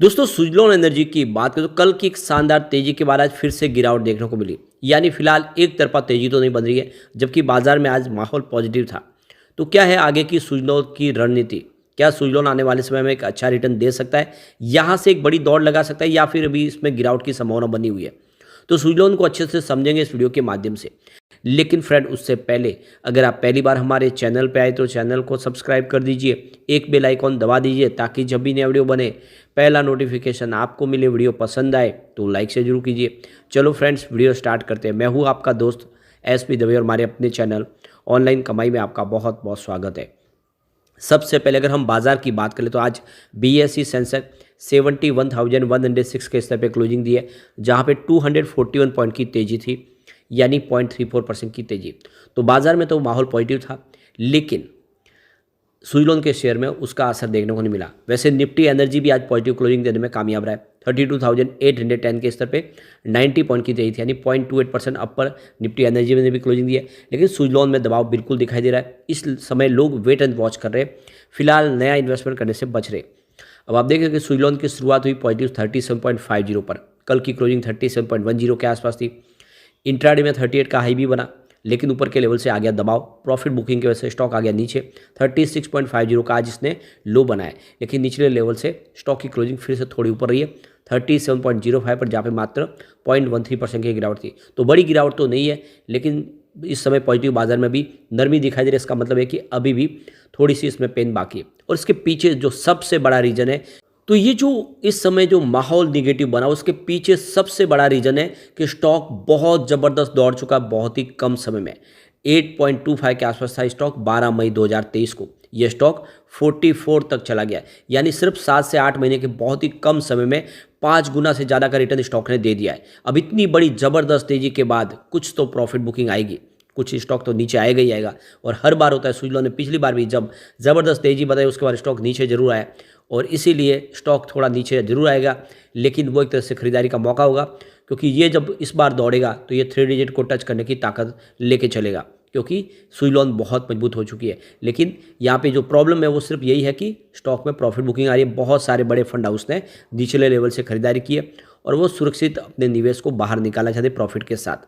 दोस्तों सुजलॉन एनर्जी की बात करें तो कल की एक शानदार तेजी के बाद आज फिर से गिरावट देखने को मिली। यानी फिलहाल एक तरफा तेजी तो नहीं बन रही है, जबकि बाजार में आज माहौल पॉजिटिव था। तो क्या है आगे की सुजलॉन की रणनीति? क्या सुजलॉन आने वाले समय में एक अच्छा रिटर्न दे सकता है, यहाँ से एक बड़ी दौड़ लगा सकता है, या फिर अभी इसमें गिरावट की संभावना बनी हुई है? तो सुजलॉन को अच्छे से समझेंगे इस वीडियो के माध्यम से। लेकिन फ्रेंड, उससे पहले अगर आप पहली बार हमारे चैनल पे आए तो चैनल को सब्सक्राइब कर दीजिए, एक बेल आइकॉन दबा दीजिए ताकि जब भी नया वीडियो बने पहला नोटिफिकेशन आपको मिले। वीडियो पसंद आए तो लाइक से जरूर कीजिए। चलो फ्रेंड्स, वीडियो स्टार्ट करते हैं। मैं हूँ आपका दोस्त एसपी दवे और हमारे अपने चैनल ऑनलाइन कमाई में आपका बहुत बहुत स्वागत है। सबसे पहले अगर हम बाजार की बात करें तो आज बीएसई सेंसेक्स 71,106 के स्तर पर क्लोजिंग दी है, जहाँ पे 241 पॉइंट की तेजी थी, यानी 0.34% की तेजी। तो बाजार में तो माहौल पॉजिटिव था, लेकिन सुजलॉन के शेयर में उसका असर देखने को नहीं मिला। वैसे निफ्टी एनर्जी भी आज पॉजिटिव क्लोजिंग देने में कामयाब रहा है। 32,810 के स्तर पे 90 पॉइंट की तेजी थी, यानी 0.28% अपर निफ्टी एनर्जी ने भी क्लोजिंग दी है। लेकिन सुजलॉन में दबाव बिल्कुल दिखाई दे रहा है। इस समय लोग वेट एंड वॉच कर रहे हैं, फिलहाल नया इन्वेस्टमेंट करने से बच रहे। अब आप देखें कि सुजलॉन की शुरुआत हुई पॉजिटिव 37.50 पर, कल की क्लोजिंग 37.10 के आसपास थी। इंट्राडे में 38 का हाई भी बना, लेकिन ऊपर के लेवल से आ गया दबाव। प्रॉफिट बुकिंग की वजह से स्टॉक आ गया नीचे। 36.50 का आज इसने लो बनाया, लेकिन निचले लेवल से स्टॉक की क्लोजिंग फिर से थोड़ी ऊपर रही है 37.05 पर, जहाँ पे मात्र 0.13% की गिरावट थी। तो बड़ी गिरावट तो नहीं है, लेकिन इस समय पॉजिटिव बाजार में भी नरमी दिखाई दे रही है। इसका मतलब है कि अभी भी थोड़ी सी इसमें पेन बाकी है। और इसके पीछे जो सबसे बड़ा रीजन है, तो ये जो इस समय जो माहौल निगेटिव बना, उसके पीछे सबसे बड़ा रीजन है कि स्टॉक बहुत ज़बरदस्त दौड़ चुका बहुत ही कम समय में। 8.25 के आसपास था स्टॉक 12 मई 2023 को। ये स्टॉक 44 तक चला गया, यानी सिर्फ 7 से 8 महीने के बहुत ही कम समय में 5 गुना से ज़्यादा का रिटर्न स्टॉक ने दे दिया है। अब इतनी बड़ी ज़बरदस्त तेजी के बाद कुछ तो प्रॉफिट बुकिंग आएगी, कुछ स्टॉक तो नीचे आएगा ही आएगा। और हर बार होता है, सुजलॉन ने पिछली बार भी जब ज़बरदस्त तेजी बताई उसके बाद स्टॉक नीचे जरूर आया, और इसीलिए स्टॉक थोड़ा नीचे जरूर आएगा। लेकिन वो एक तरह से खरीदारी का मौका होगा, क्योंकि ये जब इस बार दौड़ेगा तो ये 3 डिजिट को टच करने की ताकत लेके चलेगा, क्योंकि सुजलॉन बहुत मजबूत हो चुकी है। लेकिन यहाँ पे जो प्रॉब्लम है वो सिर्फ यही है कि स्टॉक में प्रॉफिट बुकिंग आ रही है। बहुत सारे बड़े फंड हाउस ने निचले लेवल से खरीदारी की है और वो सुरक्षित अपने निवेश को बाहर निकालना चाहते प्रॉफिट के साथ।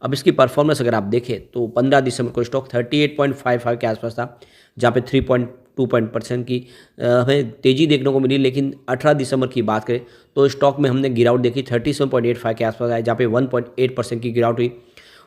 अब इसकी परफॉर्मेंस अगर आप देखें तो 15 दिसंबर को स्टॉक 38.55 के आसपास था, जहाँ पे 3.2% की हमें तेज़ी देखने को मिली। लेकिन 18 दिसंबर की बात करें तो स्टॉक में हमने गिरावट देखी 37.85 के आसपास आए, जहाँ पे 1.8% की गिरावट हुई।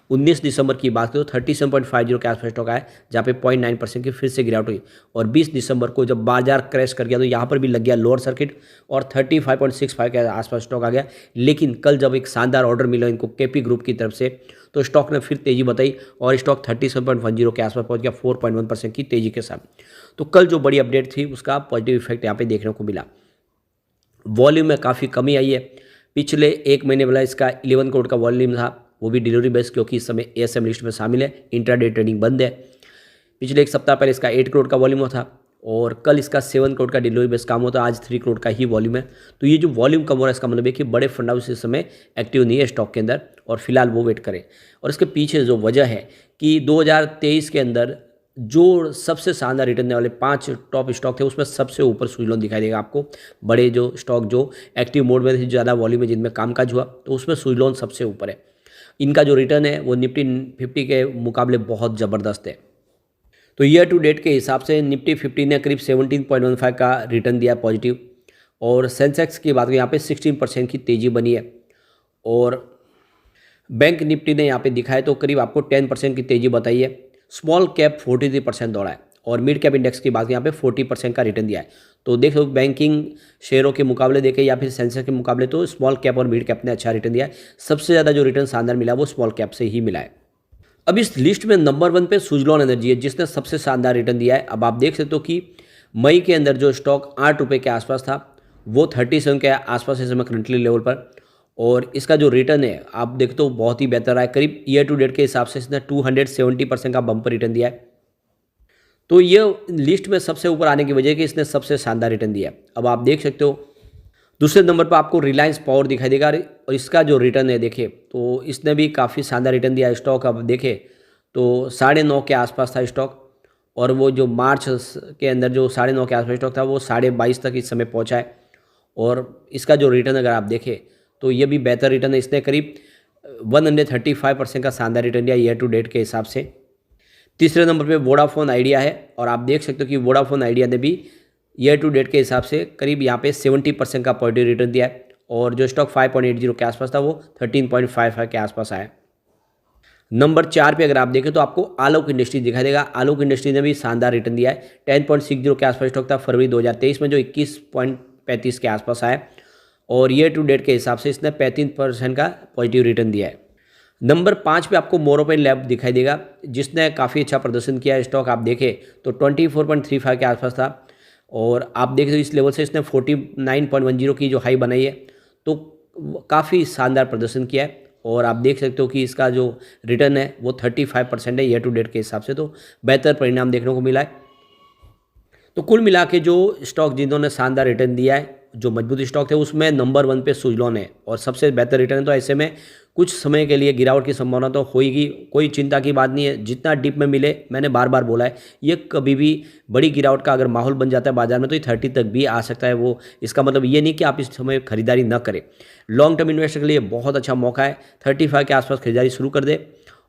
19 दिसंबर की बात करें तो 37.50 के आसपास स्टॉक आया, जहाँ पे 0.9% की फिर से गिरावट हुई। और 20 दिसंबर को जब बाजार क्रैश कर गया तो यहाँ पर भी लग गया लोअर सर्किट और 35.65 के आसपास स्टॉक आ गया। लेकिन कल जब एक शानदार ऑर्डर मिला इनको केपी ग्रुप की तरफ से, तो स्टॉक ने फिर तेजी बताई और स्टॉक 37.10 के आसपास पहुँच गया 4.1% की तेजी के साथ। तो कल जो बड़ी अपडेट थी उसका पॉजिटिव इफेक्ट यहाँ पे देखने को मिला। वॉल्यूम में काफ़ी कमी आई है। पिछले एक महीने वाला इसका 11 करोड़ का वॉल्यूम था, वो भी डिलीवरी बेस, क्योंकि इस समय एएसएम लिस्ट में शामिल है, इंट्राडे ट्रेडिंग बंद है। पिछले एक सप्ताह पहले इसका 8 करोड़ का वॉल्यूम था और कल इसका 7 करोड़ का डिलीवरी बेस काम होता है। आज 3 करोड़ का ही वॉल्यूम है। तो ये जो वॉल्यूम कम हो रहा है, इसका मतलब है कि बड़े फंड हाउस इस समय एक्टिव नहीं है स्टॉक के अंदर, और फिलहाल वो वेट करें। और इसके पीछे जो वजह है कि 2023 के अंदर जो सबसे शानदार रिटर्न देने वाले 5 टॉप स्टॉक थे, उसमें सबसे ऊपर सुजलॉन दिखाई देगा आपको। बड़े जो स्टॉक जो एक्टिव मोड में थे, ज़्यादा वॉल्यूम में जिनमें कामकाज हुआ, तो उसमें सुजलॉन सबसे ऊपर है। इनका जो रिटर्न है वो निफ्टी 50 के मुकाबले बहुत ज़बरदस्त है। तो ईयर टू डेट के हिसाब से निफ्टी 50 ने करीब 17.15 का रिटर्न दिया पॉजिटिव। और सेंसेक्स की बात करें यहाँ पे 16% की तेज़ी बनी है। और बैंक निफ्टी ने यहाँ पे दिखाया तो करीब आपको 10% की तेज़ी बताई है। स्मॉल कैप 43% दौड़ा है और मिड कैप इंडेक्स की बात करें यहाँ पे 40% का रिटर्न दिया है। तो देखो, बैंकिंग शेयरों के मुकाबले देखें या फिर सेंसेक्स के मुकाबले, तो स्मॉल कैप और मिड कैप ने अच्छा रिटर्न दिया है। सबसे ज़्यादा जो रिटर्न शानदार मिला वो स्मॉल कैप से ही मिला है। अब इस लिस्ट में नंबर 1 पे सुजलॉन एनर्जी है, जिसने सबसे शानदार रिटर्न दिया है। अब आप देख सकते हो कि मई के अंदर जो स्टॉक 8 रुपये के आसपास था, वो 37 के आसपास इस समय करंटली लेवल पर। और इसका जो रिटर्न है आप देखते हो बहुत ही बेहतर रहा है। करीब ईयर टू डेट के हिसाब से इसने 270% का बम्पर रिटर्न दिया है। तो ये लिस्ट में सबसे ऊपर आने की वजह है कि इसने सबसे शानदार रिटर्न दिया है। अब आप देख सकते हो दूसरे नंबर पर आपको रिलायंस पावर दिखाई देगा, और इसका जो रिटर्न है देखें तो इसने भी काफ़ी शानदार रिटर्न दिया। स्टॉक अब देखें तो 9.5 के आसपास था स्टॉक, और वो जो मार्च के अंदर जो 9.5 के आसपास स्टॉक था वो 22.5 तक इस समय पहुंचा है। और इसका जो रिटर्न अगर आप देखें तो ये भी बेहतर रिटर्न है। इसने करीब 135% का शानदार रिटर्न दिया ईयर टू डेट के हिसाब से। तीसरे नंबर पे वोडाफोन आइडिया है और आप देख सकते हो कि वोडाफोन आइडिया ने भी ईयर टू डेट के हिसाब से करीब यहाँ पे 70% का पॉजिटिव रिटर्न दिया है और जो स्टॉक 5.80 के आसपास था वो 13.55 के आसपास आया। नंबर 4 पे अगर आप देखें तो आपको आलोक इंडस्ट्री दिखाई देगा। आलोक इंडस्ट्री ने भी शानदार रिटर्न दिया है। 10.60 के आसपास स्टॉक था फरवरी 2023 में, जो 21.35 के आसपास आया और ईयर टू डेट के हिसाब से इसने 35% का पॉजिटिव रिटर्न दिया है। नंबर 5 पे आपको मोरोपेन लैब दिखाई देगा, जिसने काफ़ी अच्छा प्रदर्शन किया है। स्टॉक आप देखें तो 24.35 के आसपास था और आप देखें तो इस लेवल से इसने 49.10 की जो हाई बनाई है, तो काफ़ी शानदार प्रदर्शन किया है और आप देख सकते हो कि इसका जो रिटर्न है वो 35% है ईयर टू डेट के हिसाब से, तो बेहतर परिणाम देखने को मिला है। तो कुल मिला के जो स्टॉक जिन्होंने शानदार रिटर्न दिया है, जो मजबूत स्टॉक थे, उसमें नंबर 1 पे सुजलॉन है और सबसे बेहतर रिटर्न है। तो ऐसे में कुछ समय के लिए गिरावट की संभावना तो होगी, कोई चिंता की बात नहीं है। जितना डिप में मिले, मैंने बार बार बोला है, ये कभी भी बड़ी गिरावट का अगर माहौल बन जाता है बाजार में तो ये 30 तक भी आ सकता है। वो इसका मतलब ये नहीं कि आप इस समय खरीदारी न करें। लॉन्ग टर्म इन्वेस्टर के लिए बहुत अच्छा मौका है। 35 के आसपास खरीदारी शुरू कर दे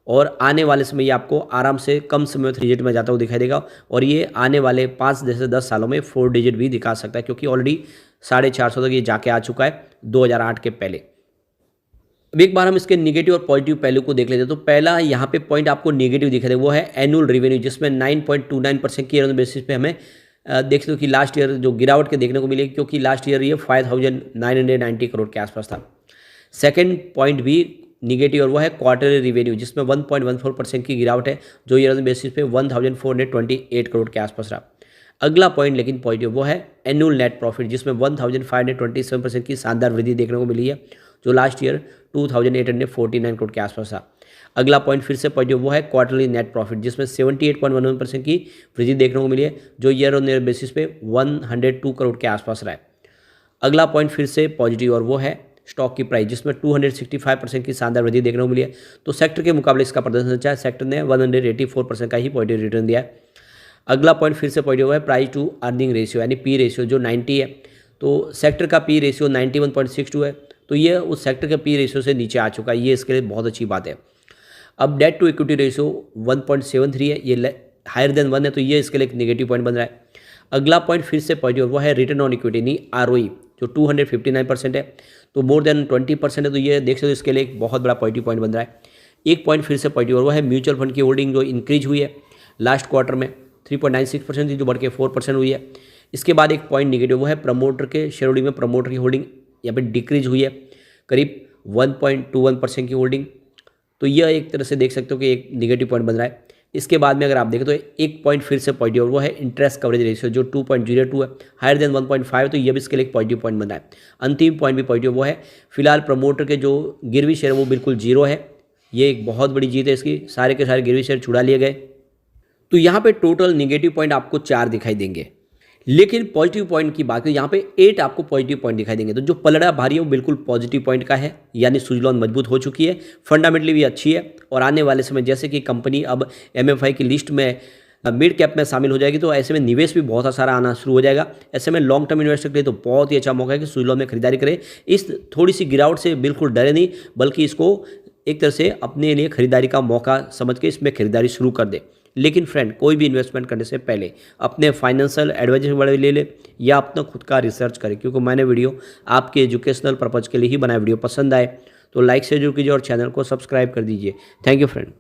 और आने वाले समय ये आपको आराम से कम समय में 3 डिजिट में जाता हुआ दिखाई देगा और ये आने वाले 5 से 10 सालों में 4 डिजिट भी दिखा सकता है, क्योंकि ऑलरेडी 450 तक ये जाके आ चुका है 2008 के पहले। अब एक बार हम इसके नेगेटिव और पॉजिटिव पहलू को देख लेते हैं। तो पहला यहाँ पे पॉइंट आपको नेगेटिव दिखा दे, वो है एनुअल रेवेन्यू, जिसमें 9.29% की ईयर बेसिस पे हमें देख लो कि लास्ट ईयर जो गिरावट के देखने को मिली, क्योंकि लास्ट ईयर ये 5,990 करोड़ के आसपास था। सेकेंड पॉइंट भी निगेटिव और वो है क्वार्टरली रिवेन्यू, जिसमें 1.14% की गिरावट है, जो ईयर बेसिस पे 1,428 करोड़ के आसपास रहा। अगला पॉइंट लेकिन पॉजिटिव, वो है एनुअल नेट प्रॉफिट, जिसमें 1,527% की शानदार वृद्धि देखने को मिली है, जो लास्ट ईयर 2,849 करोड़ के आसपास था। अगला पॉइंट फिर से पॉजिटिव, वो है क्वार्टरली नेट प्रॉफिट, जिसमें 78.11% की वृद्धि देखने को मिली है, जो ईयर ऑन ईयर बेसिस पे 102 करोड़ के आसपास रहा है। अगला पॉइंट फिर से पॉजिटिव और वो है स्टॉक की प्राइस, जिसमें 265% की शानदार वृद्धि देखने को मिली है। तो सेक्टर के मुकाबले इसका प्रदर्शन अच्छा है। सेक्टर ने 184% का ही पॉजिटिव रिटर्न दिया है। अगला पॉइंट फिर से पॉजिटिव है प्राइस टू अर्निंग रेशियो, यानी पी रेशियो जो 90 है। तो सेक्टर का पी रेशियो 91.62 है, तो ये उस सेक्टर के पी रेशियो से नीचे आ चुका है, ये इसके लिए बहुत अच्छी बात है। अब डेट टू इक्विटी रेशियो 1.73 है, ये हायर देन 1 है, तो ये इसके लिए एक नेगेटिव पॉइंट बन रहा है। अगला पॉइंट फिर से पॉजिटिव, वो है रिटर्न ऑन इक्विटी यानी ROE, जो 259% है, तो मोर देन 20% है, तो ये देख सकते हो इसके लिए एक बहुत बड़ा पॉजिटिव पॉइंट बन रहा है। एक पॉइंट फिर से पॉजिटिव और वो है म्यूचुअल फंड की होल्डिंग जो इंक्रीज हुई है लास्ट क्वार्टर में 3.96% थी, जो बढ़ के 4% हुई है। इसके बाद एक पॉइंट निगेटिव, वो है प्रमोटर के शेयर होल्डिंग में प्रमोटर की होल्डिंग यहाँ पे डिक्रीज हुई है करीब 1.21% की होल्डिंग, तो यह एक तरह से देख सकते हो कि एक निगेटिव पॉइंट बन रहा है। इसके बाद में अगर आप देखें तो एक पॉइंट फिर से पॉजिटिव और वो है इंटरेस्ट कवरेज रेशियो जो 2.02 है, हायर देन 1.5, तो ये भी इसके लिए एक पॉजिटिव पॉइंट बन रहा है। अंतिम पॉइंट भी पॉजिटिव, वो है फिलहाल प्रमोटर के जो गिरवी शेयर वो बिल्कुल जीरो है, ये एक बहुत बड़ी जीत है इसकी, सारे के सारे गिरवी शेयर छुड़ा लिए गए। तो यहाँ पे टोटल निगेटिव पॉइंट आपको 4 दिखाई देंगे, लेकिन पॉजिटिव पॉइंट की बात करें यहाँ पे 8 आपको पॉजिटिव पॉइंट दिखाई देंगे। तो जो पलड़ा भारी है वो बिल्कुल पॉजिटिव पॉइंट का है, यानी सुजलॉन मजबूत हो चुकी है, फंडामेंटली भी अच्छी है और आने वाले समय जैसे कि कंपनी अब MFI की लिस्ट में मिड कैप में शामिल हो जाएगी, तो ऐसे में निवेश भी बहुत सारा आना शुरू हो जाएगा। ऐसे में लॉन्ग टर्म इन्वेस्टर के लिए तो बहुत ही अच्छा मौका है कि सुजलॉन में खरीदारी करें। इस थोड़ी सी गिरावट से बिल्कुल डरे नहीं, बल्कि इसको एक तरह से अपने लिए खरीदारी का मौका समझ के इसमें खरीदारी शुरू कर दे। लेकिन फ्रेंड, कोई भी इन्वेस्टमेंट करने से पहले अपने फाइनेंशियल एडवाइजर वाले ले ले या अपना खुद का रिसर्च करें, क्योंकि मैंने वीडियो आपके एजुकेशनल पर्पज़ के लिए ही बनाया। वीडियो पसंद आए तो लाइक से जरूर कीजिए और चैनल को सब्सक्राइब कर दीजिए। Thank you friend.